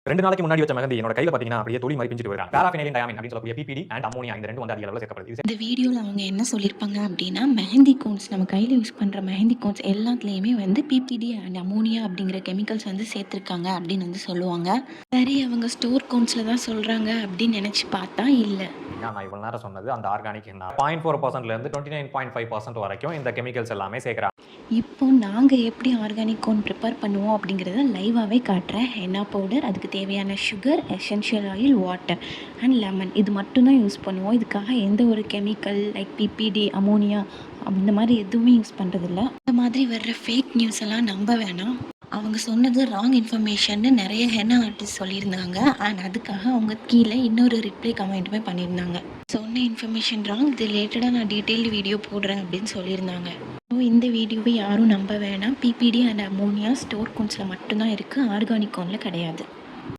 2 நாளைக்கு முன்னாடி வச்ச மெஹந்தி என்னோட கையில பாத்தீங்கன்னா அப்படியே துளி மாதிரி பிஞ்சிட்டு வருது. பாராஃபினைலின் டயாமின் அப்படின்னு சொல்லக்கூடிய பிபிடி அண்ட் அம்மோனியா இந்த ரெண்டும் வந்து அதிக அளவுல சேர்க்கப்படுது. இந்த வீடியோவில் அவங்க என்ன சொல்லியிருப்பாங்க அப்படின்னா, மெஹந்தி கோன்ஸ் நம்ம கையில் யூஸ் பண்ணுற மெஹந்தி கோன்ஸ் எல்லாத்துலேயுமே வந்து பிபிடி அண்ட் அமோனியா அப்படிங்கிற கெமிக்கல்ஸ் வந்து சேர்த்துருக்காங்க அப்படின்னு வந்து சொல்லுவாங்க. சரி, அவங்க ஸ்டோர் கோன்ஸில் தான் சொல்கிறாங்க அப்படின்னு நினச்சி பார்த்தா இல்லை. நான் இவ்வளவு நேரம் சொன்னது அந்த ஆர்கானிக் என்ன 0.4% இருந்து 29.5% வரைக்கும் இந்த கெமிக்கல்ஸ் எல்லாமே சேர்க்கிறாங்க. இப்போ நாங்கள் எப்படி ஆர்கானிக் கோன் ப்ரிப்பேர் பண்ணுவோம் அப்படிங்கிறத லைவாகவே காட்டுறேன். ஹென்னா பவுடர், அதுக்கு தேவையான sugar, essential oil, water and lemon இது மட்டும்தான் யூஸ் பண்ணுவோம். இதுக்காக எந்த ஒரு கெமிக்கல் லைக் பிபிடி, அமோனியா அந்த மாதிரி எதுவுமே யூஸ் பண்ணுறதில்ல. இந்த மாதிரி வர்ற ஃபேக் நியூஸ் எல்லாம் நம்ப வேணாம். அவங்க சொன்னது ராங் இன்ஃபர்மேஷன்னு நிறைய ஹென்னா ஆர்டிஸ்ட் சொல்லியிருந்தாங்க. அண்ட் அதுக்காக அவங்க கீழே இன்னொரு ரிப்ளை கமெண்ட்டுமே பண்ணியிருந்தாங்க. சொன்ன இன்ஃபர்மேஷன் ராங், இது ரிலேட்டடாக நான் டீட்டெயில்டு வீடியோ போடுறேன் அப்படின்னு சொல்லியிருந்தாங்க. ஸோ இந்த வீடியோவை யாரும் நம்ப வேணாம். பிபிடி அண்ட் அமோனியா ஸ்டோர் கோன்ஸில் மட்டும்தான் இருக்குது, ஆர்கானிக் கோனில் கிடையாது.